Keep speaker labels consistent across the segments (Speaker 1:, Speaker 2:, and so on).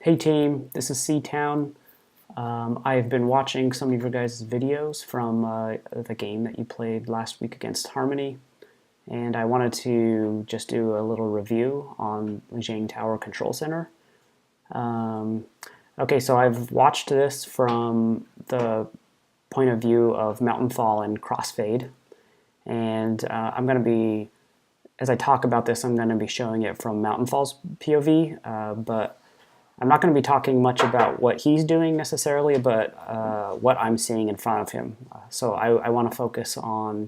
Speaker 1: Hey team, this is C-Town. I've been watching some of your guys' videos from the game that you played last week against Harmony, and I wanted to just do a little review on Lijiang Tower Control Center. Um, okay, so I've watched this from the point of view of Mountain Fall and Crossfade, and I'm going to be, as I talk about this, I'm going to be showing it from Mountain Fall's POV, but I'm not going to be talking much about what he's doing necessarily, but what I'm seeing in front of him. So I want to focus on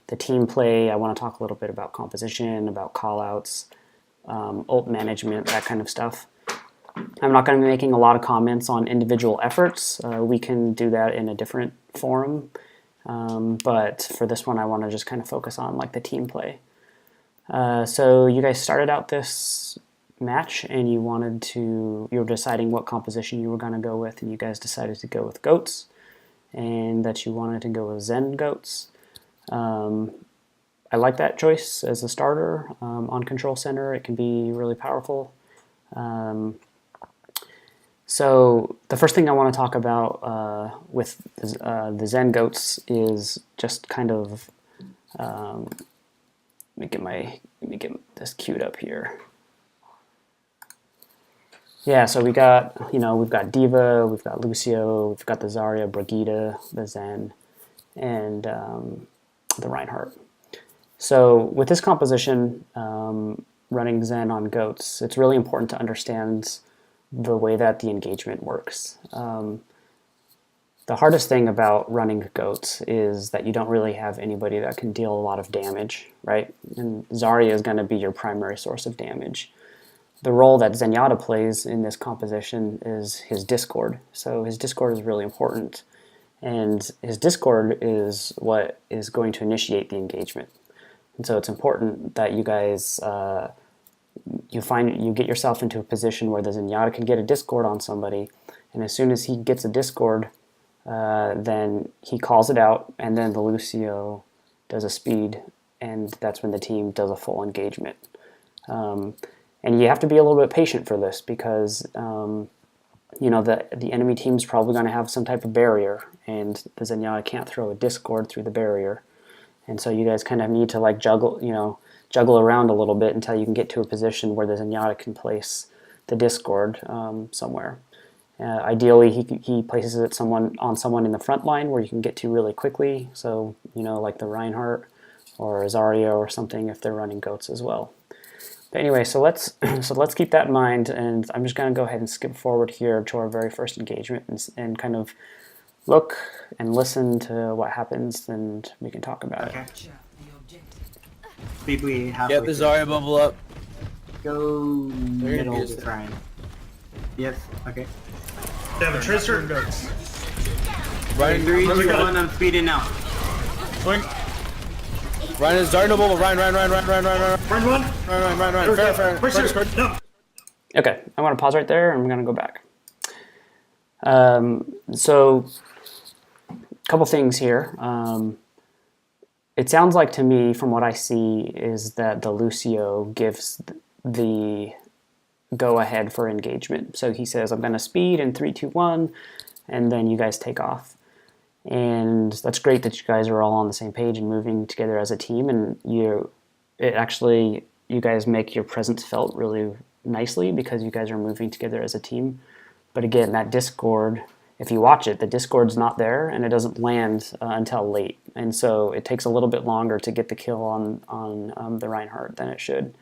Speaker 1: the team play. I want to talk a little bit about composition, about callouts, ult management, that kind of stuff. I'm not going to be making a lot of comments on individual efforts. We can do that in a different forum. But for this one, I want to just kind of focus on like the team play. So you guys started out this match and you were deciding what composition you were going to go with, and you guys decided to go with goats and that you wanted to go with Zen goats. I like that choice as a starter on Control Center. It can be really powerful. So the first thing I want to talk about with the Zen goats is just kind of let me get this queued up here. Yeah, so we've got Diva, we've got Lucio, we've got the Zarya, Brigitte, the Zen, and the Reinhardt. So with this composition, running Zen on goats, it's really important to understand the way that the engagement works. The hardest thing about running goats is that you don't really have anybody that can deal a lot of damage, right? And Zarya is going to be your primary source of damage. The role that Zenyatta plays in this composition is his Discord. So his Discord is really important, and his Discord is what is going to initiate the engagement. And so it's important that you guys you get yourself into a position where the Zenyatta can get a Discord on somebody, and as soon as he gets a Discord, then he calls it out, and then the Lucio does a speed, and that's when the team does a full engagement. And you have to be a little bit patient for this because the enemy team's probably going to have some type of barrier, and the Zenyatta can't throw a Discord through the barrier. And so you guys kind of need to like juggle around a little bit until you can get to a position where the Zenyatta can place the Discord somewhere. Ideally, he places it on someone in the front line where you can get to really quickly. So like the Reinhardt or Zarya or something if they're running goats as well. But anyway, so let's keep that in mind, and I'm just going to go ahead and skip forward here to our very first engagement and kind of look and listen to what happens, and we can talk about it.
Speaker 2: Maybe halfway.
Speaker 3: Get the Zarya bubble up.
Speaker 2: Go middle with Ryan. Yes. Okay.
Speaker 4: They have a tracer and goats.
Speaker 2: Ryan 3, 2, 1. I'm speeding now.
Speaker 4: Swing.
Speaker 3: Ryan is Zarya bubble. Ryan.
Speaker 4: Run one.
Speaker 3: Fair.
Speaker 4: No.
Speaker 1: Okay, I want to pause right there, and I'm going to go back. So, a couple things here. It sounds like to me, from what I see, is that the Lucio gives the go-ahead for engagement. So he says, I'm going to speed in 3, 2, 1, and then you guys take off. And that's great that you guys are all on the same page and moving together as a team, and you guys make your presence felt really nicely because you guys are moving together as a team. But again, that Discord, if you watch it, the Discord's not there and it doesn't land until late, and so it takes a little bit longer to get the kill on the Reinhardt than it should.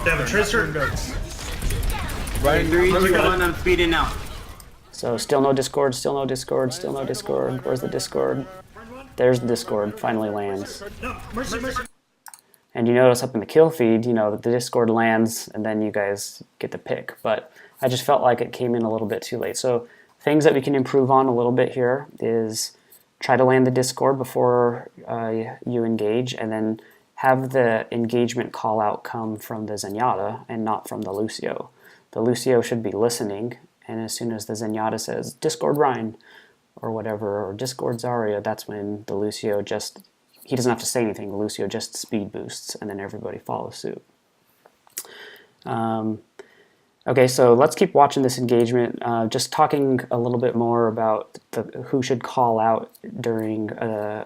Speaker 4: They have a tracer and goats.
Speaker 2: Ryan 3, 2, 1. I'm speeding now.
Speaker 1: So still no Discord, still no Discord, still no Discord. Where's the Discord? There's the Discord, finally lands.
Speaker 4: No, mercy.
Speaker 1: And you notice up in the kill feed, the Discord lands and then you guys get the pick. But I just felt like it came in a little bit too late. So things that we can improve on a little bit here is try to land the Discord before you engage, and then have the engagement call out come from the Zenyatta and not from the Lucio. The Lucio should be listening, and as soon as the Zenyatta says, Discord Ryan, or whatever, or Discord Zarya, that's when the Lucio he doesn't have to say anything, the Lucio just speed boosts, and then everybody follows suit. Okay, so let's keep watching this engagement. Just talking a little bit more about who should call out during the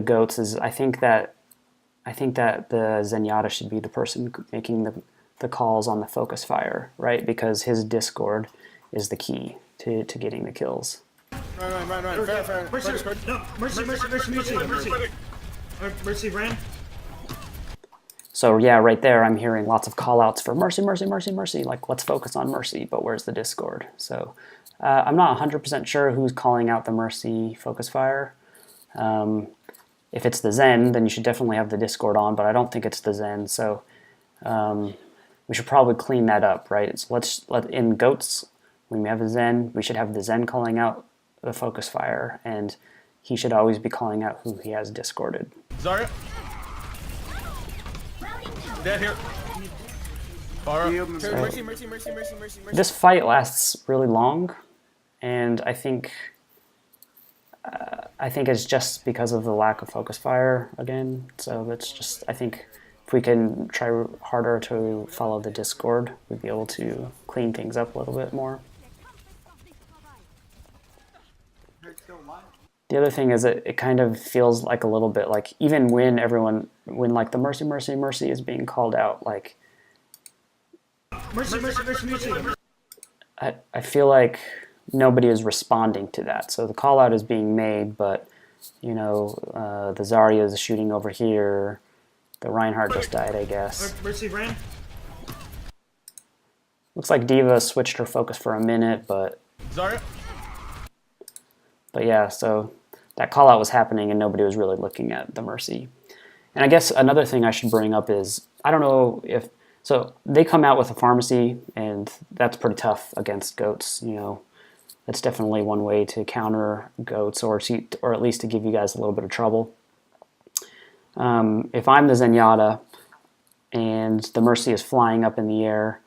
Speaker 1: goats is I think that the Zenyatta should be the person making the calls on the focus fire, right? Because his Discord is the key to getting the kills.
Speaker 3: Run. Fair.
Speaker 4: Mercy, no, Mercy. Mercy ran.
Speaker 1: So yeah, right there I'm hearing lots of call outs for Mercy, like let's focus on Mercy, but where's the Discord? So I'm not 100% sure who's calling out the Mercy focus fire. If it's the Zen, then you should definitely have the Discord on, but I don't think it's the Zen, so we should probably clean that up, right? So in goats, when we have a Zen, we should have the Zen calling out the focus fire, and he should always be calling out who he has Discorded.
Speaker 3: Zarya. Dead here. Mercy.
Speaker 1: This fight lasts really long, and I think it's just because of the lack of focus fire again. So that's just, I think if we can try harder to follow the Discord, we'd be able to clean things up a little bit more. The other thing is it kind of feels like a little bit like even when like the Mercy is being called out, like
Speaker 4: Mercy.
Speaker 1: I feel like nobody is responding to that. So the call out is being made, but you know, the Zarya is shooting over here. The Reinhardt just died, I guess.
Speaker 4: Mercy ran.
Speaker 1: Looks like Diva switched her focus for a minute, but
Speaker 3: Zarya.
Speaker 1: yeah, so that call out was happening and nobody was really looking at the Mercy. And I guess another thing I should bring up is, I don't know if, so they come out with a pharmacy and that's pretty tough against goats, you know. That's definitely one way to counter goats or at least to give you guys a little bit of trouble. If I'm the Zenyatta and the Mercy is flying up in the air,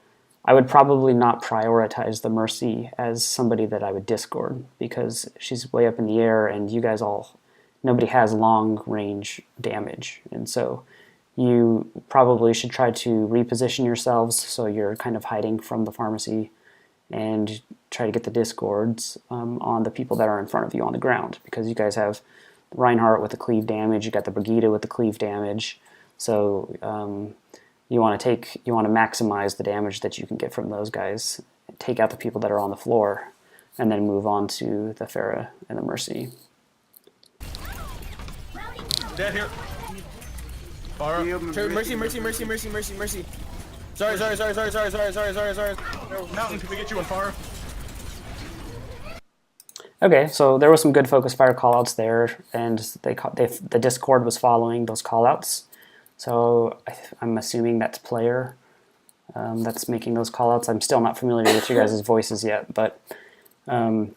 Speaker 1: I would probably not prioritize the Mercy as somebody that I would Discord because she's way up in the air and you guys nobody has long range damage. And so you probably should try to reposition yourselves so you're kind of hiding from the pharmacy and try to get the Discords on the people that are in front of you on the ground because you guys have Reinhardt with the cleave damage, you got the Brigitte with the cleave damage, so you want to maximize the damage that you can get from those guys, take out the people that are on the floor, and then move on to the Pharah and the Mercy.
Speaker 3: Dead here. Mercy. Sorry. Mountain, can we get you a far?
Speaker 1: Okay, so there was some good focus fire callouts there, and the Discord was following those callouts. So I'm assuming that's player that's making those callouts. I'm still not familiar with you guys' voices yet, but so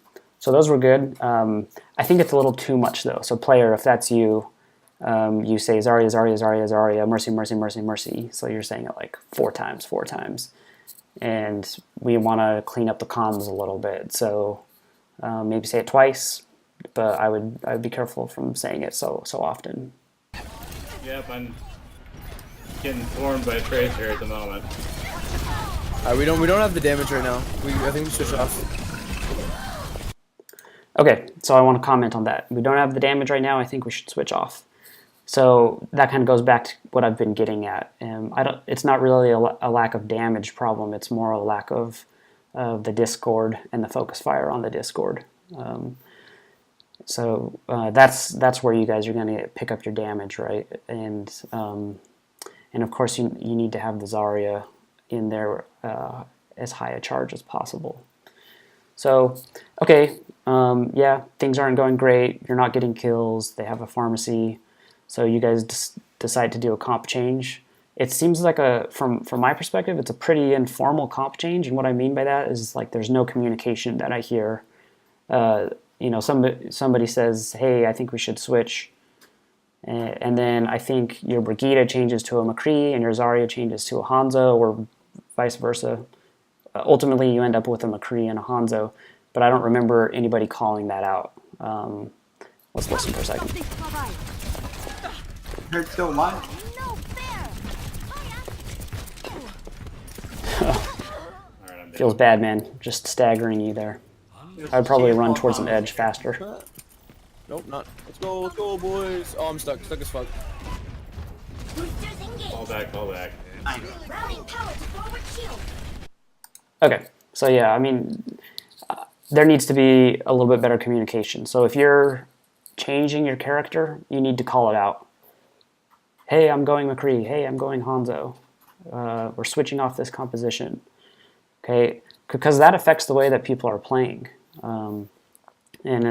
Speaker 1: those were good. I think it's a little too much though. So player, if that's you, you say Zarya, Mercy. So you're saying it like four times, and we want to clean up the comms a little bit. So maybe say it twice, but I would be careful from saying it so often.
Speaker 5: Yep, I'm getting formed by Tracer at the moment.
Speaker 3: We don't have the damage right now. I think we switch off.
Speaker 1: Okay, so I want to comment on that. We don't have the damage right now. I think we should switch off. So that kind of goes back to what I've been getting at. It's not really a lack of damage problem. It's more a lack of the Discord and the focus fire on the Discord. So that's where you guys are going to pick up your damage, right? And of course you need to have the Zarya in there as high a charge as possible. So okay, yeah, things aren't going great. You're not getting kills. They have a pharmacy. So you guys decide to do a comp change. It seems like from my perspective, it's a pretty informal comp change, and what I mean by that is like there's no communication that I hear. You know, somebody says, "Hey, I think we should switch," and then I think your Brigitte changes to a McCree and your Zarya changes to a Hanzo, or vice versa. Ultimately, you end up with a McCree and a Hanzo, but I don't remember anybody calling that out. Let's listen for a second.
Speaker 2: They're still alive.
Speaker 1: Feels bad, man. Just staggering you there. I'd probably run towards an edge faster.
Speaker 3: Nope, not. Let's go, boys. Oh, I'm stuck as fuck.
Speaker 5: Fall back, fall back.
Speaker 1: Okay, so yeah, I mean, there needs to be a little bit better communication. So if you're changing your character, you need to call it out. Hey, I'm going McCree. Hey, I'm going Hanzo. We're switching off this composition. Okay, because that affects the way that people are playing. And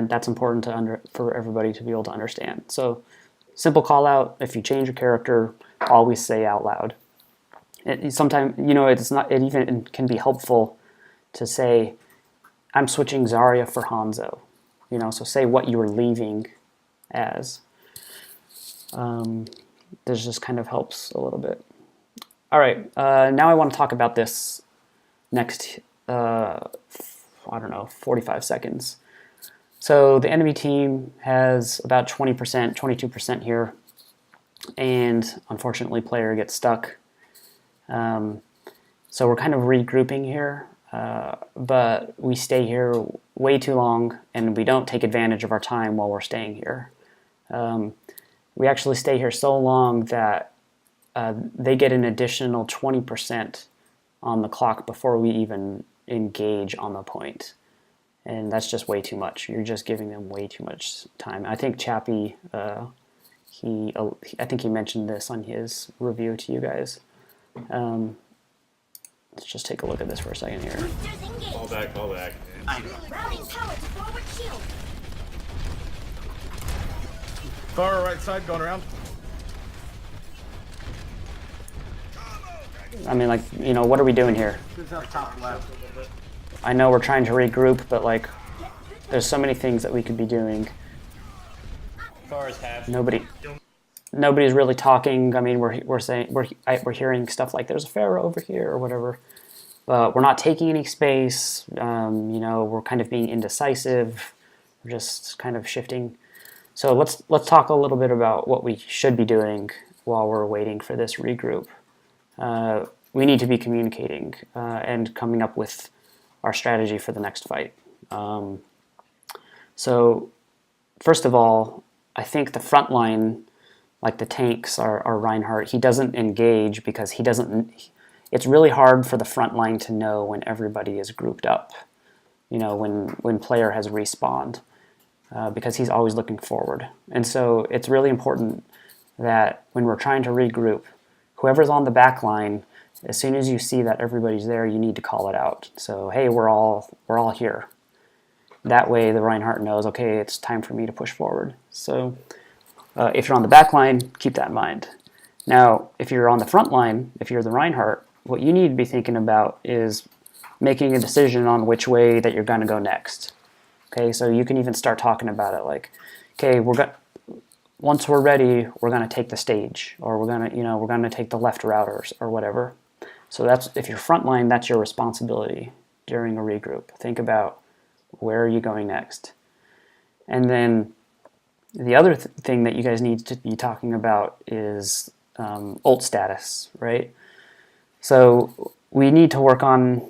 Speaker 1: that's important for everybody to be able to understand. So simple call out, if you change your character, always say out loud. Sometimes, you know, it even can be helpful to say, I'm switching Zarya for Hanzo. You know, so say what you were leaving as. This just kind of helps a little bit. All right, now I want to talk about this next, I don't know, 45 seconds. So the enemy team has about 20%, 22% here, and unfortunately player gets stuck. So we're kind of regrouping here, but we stay here way too long, and we don't take advantage of our time while we're staying here. We actually stay here so long that they get an additional 20% on the clock before we even engage on the point. And that's just way too much. You're just giving them way too much time. I think Chappie, I think he mentioned this on his review to you guys. Let's just take a look at this for a second here.
Speaker 5: Fall back, fall back.
Speaker 6: Far right side going around.
Speaker 1: I mean, like, you know, what are we doing here?
Speaker 2: Who's up top left?
Speaker 1: I know we're trying to regroup, but like, there's so many things that we could be doing.
Speaker 5: Far as half.
Speaker 1: Nobody's really talking. I mean, we're hearing stuff like there's a pharaoh over here or whatever, but we're not taking any space. You know, we're kind of being indecisive. We're just kind of shifting. So let's talk a little bit about what we should be doing while we're waiting for this regroup. We need to be communicating and coming up with our strategy for the next fight. So first of all, I think the front line, like the tanks, are Reinhardt. He doesn't engage because he doesn't. It's really hard for the front line to know when everybody is grouped up. You know, when player has respawned, because he's always looking forward. And so it's really important that when we're trying to regroup, whoever's on the back line, as soon as you see that everybody's there, you need to call it out. So hey, we're all here. That way the Reinhardt knows, okay, it's time for me to push forward. So if you're on the back line, keep that in mind. Now, if you're on the front line, if you're the Reinhardt, what you need to be thinking about is making a decision on which way that you're going to go next. Okay, so you can even start talking about it like, okay, once we're ready, we're going to take the stage, or we're going to take the left routers or whatever. So that's, if you're front line, that's your responsibility during a regroup. Think about where are you going next. And then the other thing that you guys need to be talking about is ult status, right? So we need to work on,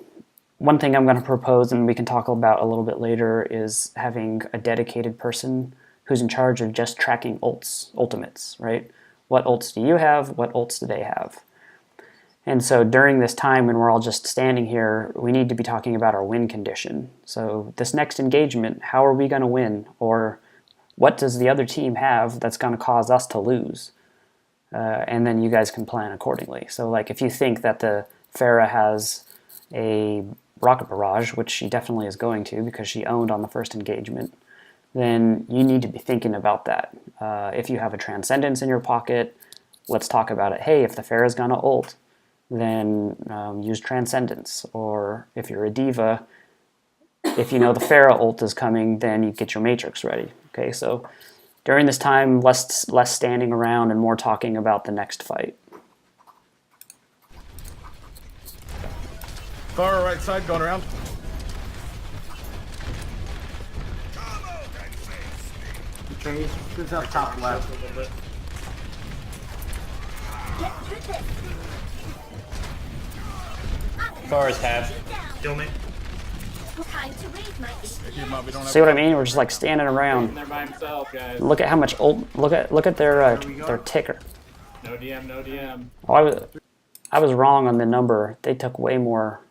Speaker 1: one thing I'm going to propose, and we can talk about a little bit later, is having a dedicated person who's in charge of just tracking ultimates, right? What ults do you have? What ults do they have? And so during this time when we're all just standing here, we need to be talking about our win condition. So this next engagement, how are we going to win? Or what does the other team have that's going to cause us to lose? And then you guys can plan accordingly. So like if you think that the Pharah has a rocket barrage, which she definitely is going to because she owned on the first engagement, then you need to be thinking about that. If you have a Transcendence in your pocket, let's talk about it. Hey, if the Pharah's going to ult, then use Transcendence. Or if you're a diva, if you know the Pharah ult is coming, then you get your Matrix ready. Okay, so during this time, less standing around and more talking about the next fight.
Speaker 6: Far right side going around.
Speaker 2: Trace, who's up top left?
Speaker 5: Far as half.
Speaker 4: Kill me.
Speaker 7: Time to raise my
Speaker 6: We don't have
Speaker 1: See what I mean? We're just like standing around.
Speaker 5: They're by himself, guys.
Speaker 1: Look at how much ult. Look at their ticker.
Speaker 5: No DM, no DM.
Speaker 1: Oh, I was wrong on the number. They took way more.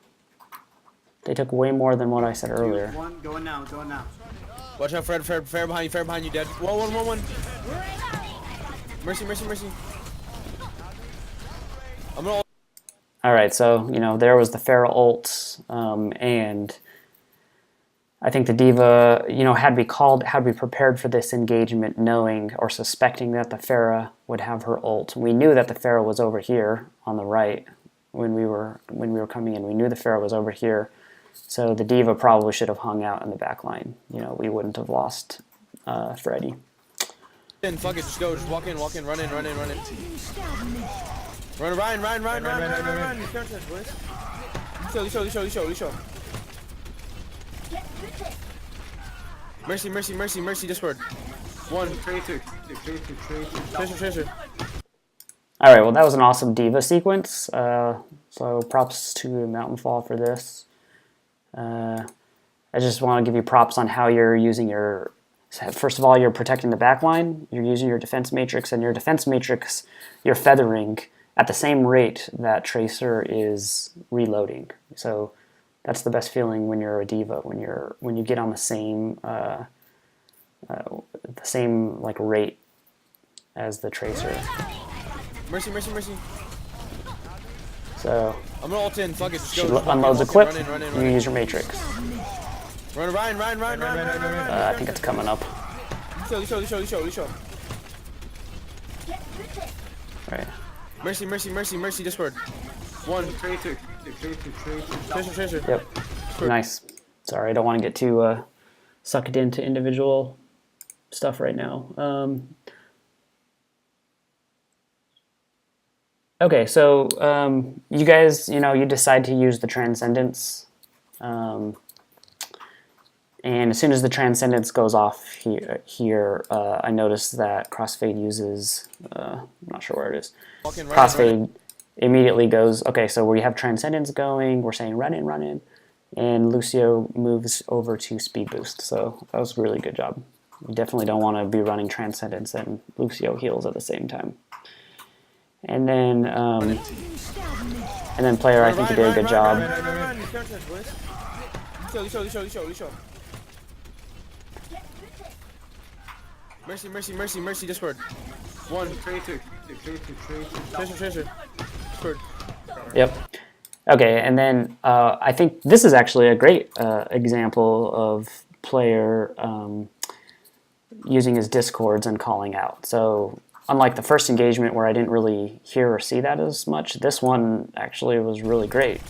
Speaker 1: They took way more than what I said earlier.
Speaker 2: One, going now, going now.
Speaker 3: Watch out, Fred, fair behind you, dead. One. Mercy. I'm gonna.
Speaker 1: All right, so there was the Pharah ult, and I think the Diva, had we prepared for this engagement, knowing or suspecting that the Pharah would have her ult. We knew that the Pharah was over here on the right when we were coming in. We knew the Pharah was over here, so the Diva probably should have hung out in the back line. We wouldn't have lost Freddy.
Speaker 3: Then fuck it, just go, just walk in, run in. Run, Ryan. Lisho. Mercy, Discord. One.
Speaker 2: Tracer.
Speaker 3: Tracer.
Speaker 1: All right, well, that was an awesome Diva sequence. So props to Mountainfall for this. I just want to give you props on how you're using your... First of all, you're protecting the backline. You're using your defense matrix, and your defense matrix, you're feathering at the same rate that Tracer is reloading. So that's the best feeling when you're a Diva, when you get on the same like rate as the Tracer.
Speaker 3: Mercy.
Speaker 1: So
Speaker 3: I'm gonna ult in, fuck it, just
Speaker 1: she
Speaker 3: go.
Speaker 1: unloads a clip.
Speaker 3: Run in.
Speaker 1: You use your matrix.
Speaker 3: Run, Ryan.
Speaker 1: I think it's coming up.
Speaker 3: Lisho.
Speaker 1: Right.
Speaker 3: Mercy, Discord. One.
Speaker 2: Tracer.
Speaker 3: Tracer.
Speaker 1: Yep. Nice. Sorry, I don't want to get too sucked into individual stuff right now. Okay, so you guys, you decide to use the Transcendence. And as soon as the Transcendence goes off here, I noticed that Crossfade uses, I'm not sure where it is. Crossfade immediately goes, okay, so we have Transcendence going, we're saying run in, and Lucio moves over to Speed Boost. So that was a really good job. You definitely don't want to be running Transcendence and Lucio heals at the same time. And then player, I think you did a good job.
Speaker 3: Lisho. Mercy, Discord. One.
Speaker 2: Tracer.
Speaker 3: Discord.
Speaker 1: Yep. Okay, and then I think this is actually a great example of player using his discords and calling out. So unlike the first engagement where I didn't really hear or see that as much, this one actually was really great.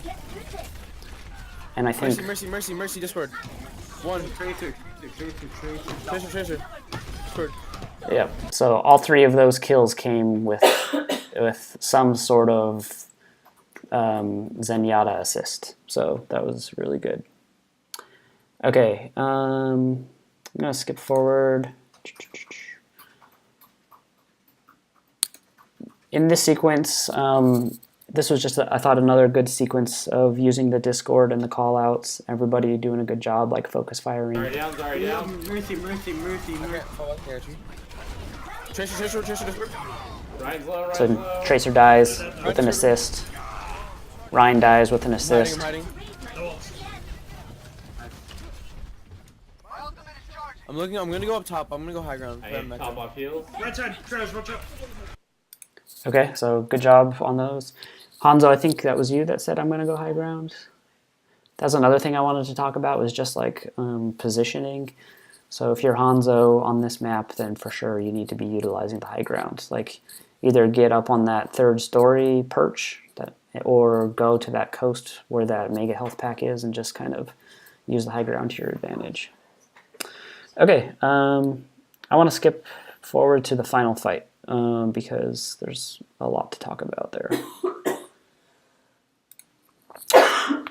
Speaker 1: And I think...
Speaker 3: Mercy, Discord. One.
Speaker 2: Tracer.
Speaker 3: Discord.
Speaker 1: Yep. So all three of those kills came with some sort of Zenyatta assist. So that was really good. Okay. I'm going to skip forward. In this sequence, this was just, I thought, another good sequence of using the Discord and the callouts. Everybody doing a good job, like focus firing.
Speaker 5: Sorry down.
Speaker 2: Mercy.
Speaker 3: Tracer, Discord.
Speaker 5: Ryan's low.
Speaker 1: So Tracer dies with an assist. Ryan dies with an assist.
Speaker 3: I'm hiding. I'm gonna go up top. I'm gonna go high ground.
Speaker 5: I hit top off heals.
Speaker 4: Right side, Travis, watch out.
Speaker 1: Okay, so good job on those. Hanzo, I think that was you that said I'm going to go high ground. That's another thing I wanted to talk about, was just like positioning. So if you're Hanzo on this map, then for sure you need to be utilizing the high ground. Like either get up on that third story perch, or go to that coast where that mega health pack is and just kind of use the high ground to your advantage. Okay, I want to skip forward to the final fight. Because there's a lot to talk about there.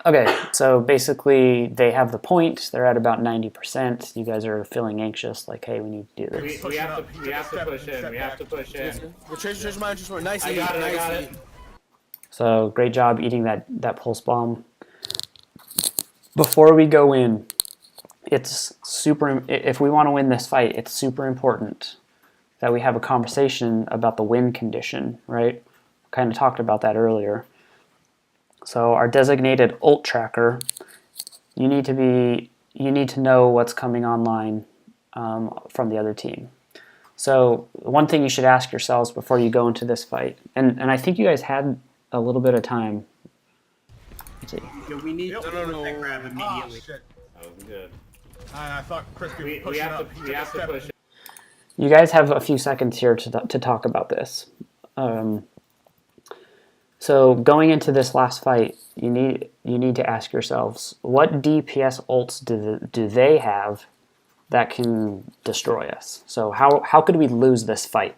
Speaker 1: Okay, so basically they have the point. They're at about 90%. You guys are feeling anxious, like, hey, we need to do this.
Speaker 5: We have to push in. We have to push in.
Speaker 3: Tracer, nice.
Speaker 5: I got it.
Speaker 1: So great job eating that pulse bomb. before we go in, it's super. If we want to win this fight, it's super important that we have a conversation about the win condition, right? Kind of talked about that earlier. So our designated ult tracker, you need to know what's coming online from the other team. So one thing you should ask yourselves before you go into this fight, and I think you guys had a little bit of time. Let's see.
Speaker 2: Yo, we need to
Speaker 6: No.
Speaker 2: that grab
Speaker 6: Ah,
Speaker 2: immediately.
Speaker 6: shit.
Speaker 5: That was good.
Speaker 6: I thought Crispy was
Speaker 5: We
Speaker 6: pushing
Speaker 5: have
Speaker 6: up.
Speaker 5: to push it.
Speaker 1: You guys have a few seconds here to talk about this. So going into this last fight, you need to ask yourselves, what DPS ults do they have that can destroy us? So how could we lose this fight?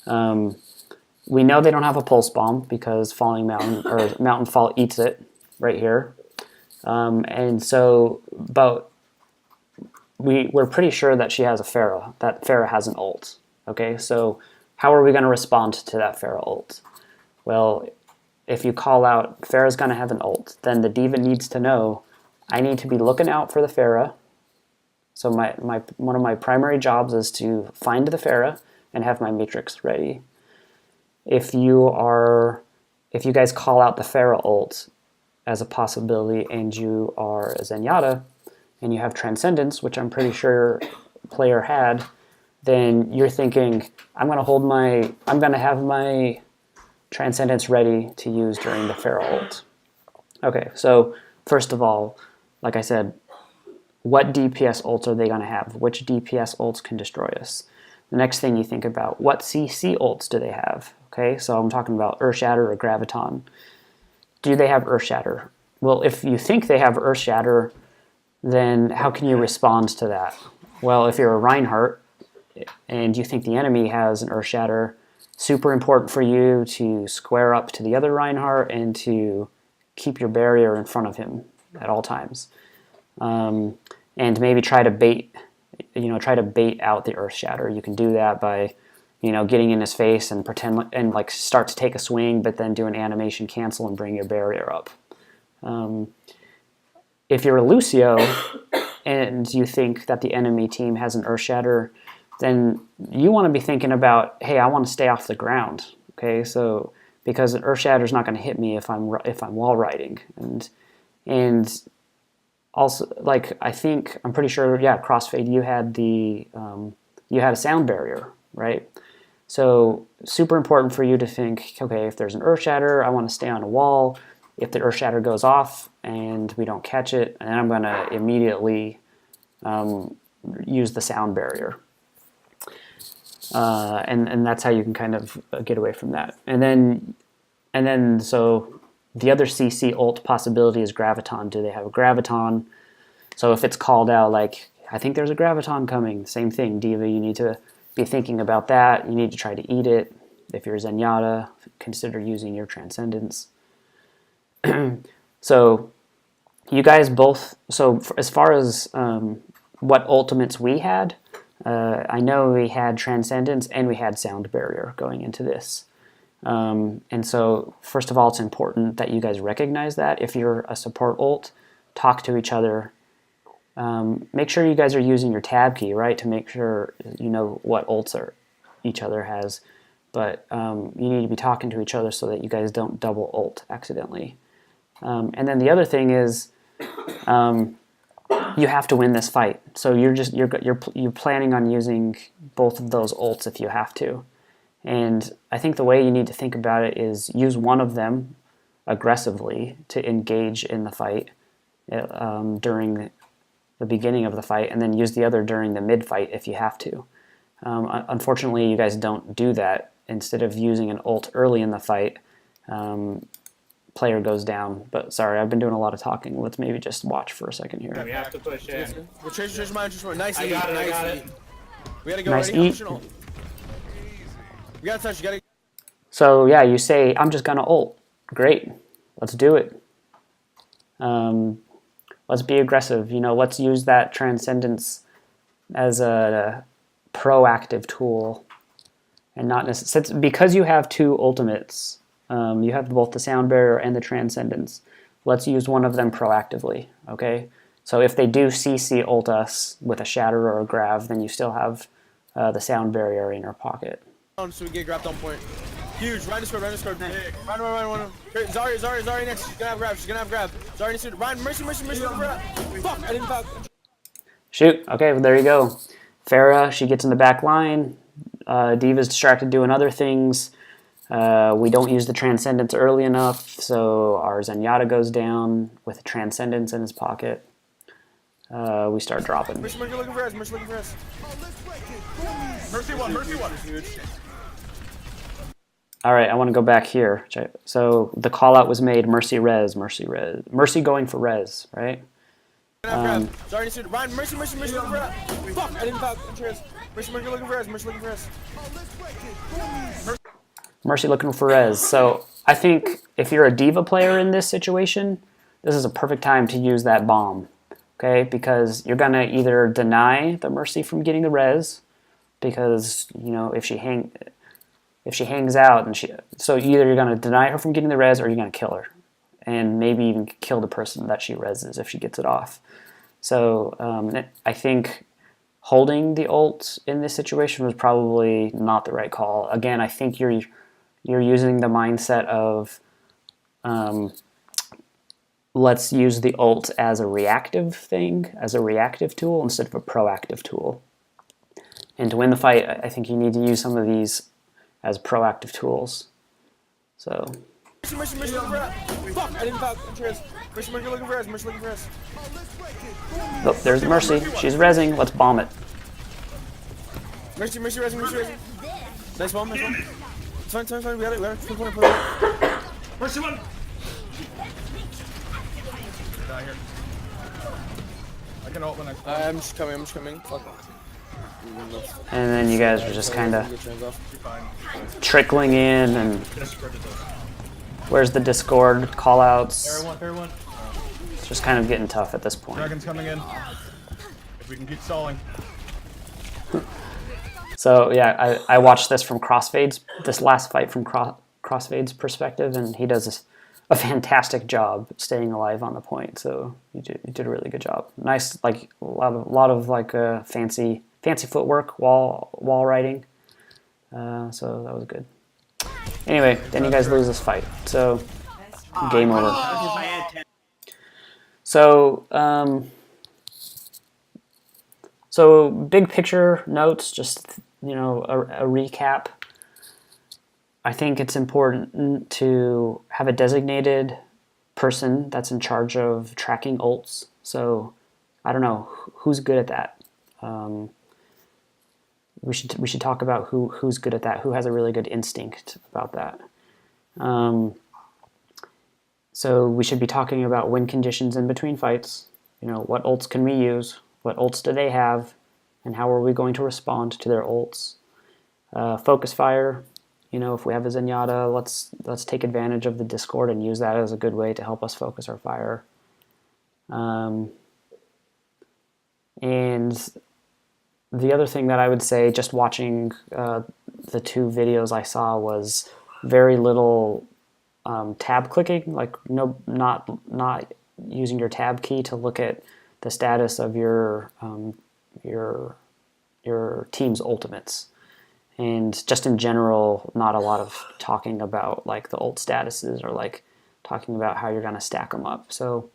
Speaker 1: We know they don't have a pulse bomb because Falling Mountain or Mountain Fall eats it right here, and so but we're pretty sure that she has a Pharah. That Pharah has an ult. Okay, so how are we going to respond to that Pharah ult? Well, if you call out Pharah's going to have an ult, then the diva needs to know I need to be looking out for the Pharah. So one of my primary jobs is to find the Pharah and have my matrix ready. If you guys call out the Pharah ult as a possibility and you are a Zenyatta and you have Transcendence, which I'm pretty sure player had, then you're thinking I'm going to have my Transcendence ready to use during the Pharah ult. Okay, so first of all, like I said, what DPS ults are they going to have? Which DPS ults can destroy us? The next thing you think about, what CC ults do they have? Okay, so I'm talking about Earthshatter or Graviton. Do they have Earthshatter? Well, if you think they have Earthshatter, then how can you respond to that? Well, if you're a Reinhardt and you think the enemy has an Earthshatter, super important for you to square up to the other Reinhardt and to keep your barrier in front of him at all times. And maybe try to bait out the Earthshatter. You can do that by, getting in his face and pretend and like start to take a swing, but then do an animation cancel and bring your barrier up. If you're a Lucio and you think that the enemy team has an Earthshatter, then you want to be thinking about, hey, I want to stay off the ground. Okay, so because an Earthshatter is not going to hit me if I'm wall riding, and also, like, I'm pretty sure, yeah, Crossfade, you had a sound barrier, right? So super important for you to think, okay, if there's an Earthshatter, I want to stay on a wall. If the Earthshatter goes off and we don't catch it, and I'm going to immediately use the sound barrier. And that's how you can kind of get away from that. And then so the other CC ult possibility is Graviton. Do they have a Graviton? So if it's called out, like, I think there's a Graviton coming, same thing, Diva, you need to be thinking about that. You need to try to eat it. If you're Zenyatta, consider using your Transcendence. So you guys both, so as far as what ultimates we had, I know we had Transcendence and we had Sound Barrier going into this. And so, first of all, it's important that you guys recognize that. If you're a support ult, talk to each other. Make sure you guys are using your tab key, right, to make sure you know what ults each other has. But you need to be talking to each other so that you guys don't double ult accidentally. And then the other thing is, you have to win this fight. So you're planning on using both of those ults if you have to. And I think the way you need to think about it is use one of them aggressively to engage in the fight during the beginning of the fight, and then use the other during the mid-fight if you have to. Unfortunately, you guys don't do that. Instead of using an ult early in the fight, player goes down. But sorry, I've been doing a lot of talking. Let's maybe just watch for a second here.
Speaker 5: We have to push in.
Speaker 3: We're Trace mine. Nice
Speaker 5: I
Speaker 3: eat.
Speaker 5: got it. I
Speaker 3: Nice
Speaker 5: got
Speaker 3: eat.
Speaker 5: it.
Speaker 3: We gotta go.
Speaker 1: Nice
Speaker 3: Ready?
Speaker 1: eat.
Speaker 3: We gotta touch. You gotta.
Speaker 1: So yeah, you say, I'm just going to ult. Great. Let's do it. Let's be aggressive. Let's use that Transcendence as a proactive tool. And not necessarily, because you have two ultimates, you have both the Sound Barrier and the Transcendence. let's use one of them proactively, okay? So if they do CC ult us with a shatter or a grav, then you still have the sound barrier in your pocket.
Speaker 3: So we get grabbed on point. Huge. Ryan Discord. Ryan. Zari next. She's gonna have grab. Zari needs to. Ryan, Mercy. Fuck, I didn't fuck.
Speaker 1: Shoot. Okay, well, there you go. Farah, she gets in the back line. Diva's distracted doing other things. We don't use the Transcendence early enough, so our Zenyatta goes down with Transcendence in his pocket. We start dropping.
Speaker 3: Mercy looking for us.
Speaker 6: Mercy one.
Speaker 3: Huge.
Speaker 1: All right, I want to go back here. So the call out was made, Mercy res. Mercy going for res, right?
Speaker 3: Zari needs to. Ryan, Mercy looking for us. Fuck, I didn't fuck. Mercy looking for us.
Speaker 1: Mercy looking for res. So I think if you're a Diva player in this situation, this is a perfect time to use that bomb, okay? Because you're gonna either deny the Mercy from getting the res, because you know if she hangs out and so either you're gonna deny her from getting the res or you're gonna kill her, and maybe even kill the person that she reses if she gets it off. So I think holding the ult in this situation was probably not the right call. Again, I think you're using the mindset of let's use the ult as a reactive thing, as a reactive tool instead of a proactive tool. And to win the fight, I think you need to use some of these as proactive tools. So.
Speaker 3: Mercy looking for us. Fuck, I didn't fuck. Mercy looking for us.
Speaker 1: Oh, there's Mercy. She's rezzing. Let's bomb it.
Speaker 3: Mercy resing. Nice bomb. It's fine. We got it.
Speaker 4: Mercy one.
Speaker 6: Down here. I can ult when I.
Speaker 3: I'm just coming. Fuck.
Speaker 1: And then you guys are just kind of trickling in, and where's the Discord callouts?
Speaker 6: Fair one.
Speaker 1: It's just kind of getting tough at this point.
Speaker 6: Dragon's coming in. If we can keep stalling.
Speaker 1: So yeah, I watched this from this last fight from Crossfade's perspective, and he does a fantastic job staying alive on the point. So you did a really good job. Nice, like a lot of like fancy footwork, wall riding. So that was good. Anyway, then you guys lose this fight. So game over. So big picture notes, just a recap. I think it's important to have a designated person that's in charge of tracking ults. So I don't know who's good at that. We should talk about who's good at that. Who has a really good instinct about that. So we should be talking about win conditions in between fights. What ults can we use? What ults do they have? And how are we going to respond to their ults? Focus fire. If we have a Zenyatta, let's take advantage of the Discord and use that as a good way to help us focus our fire. And the other thing that I would say, just watching the two videos I saw, was very little tab clicking, like not using your tab key to look at the status of your team's ultimates. And just in general, not a lot of talking about like the ult statuses or like talking about how you're going to stack them up. So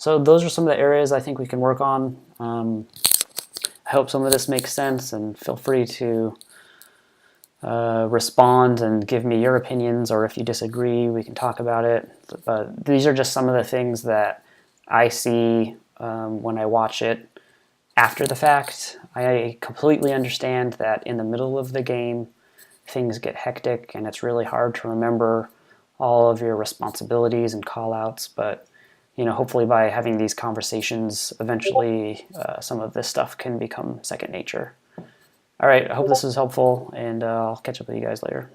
Speaker 1: those are some of the areas I think we can work on. I hope some of this makes sense, and feel free to respond and give me your opinions, or if you disagree, we can talk about it. But these are just some of the things that I see when I watch it after the fact. I completely understand that in the middle of the game, things get hectic and it's really hard to remember all of your responsibilities and call-outs, but hopefully by having these conversations, eventually some of this stuff can become second nature. All right, I hope this was helpful, and I'll catch up with you guys later.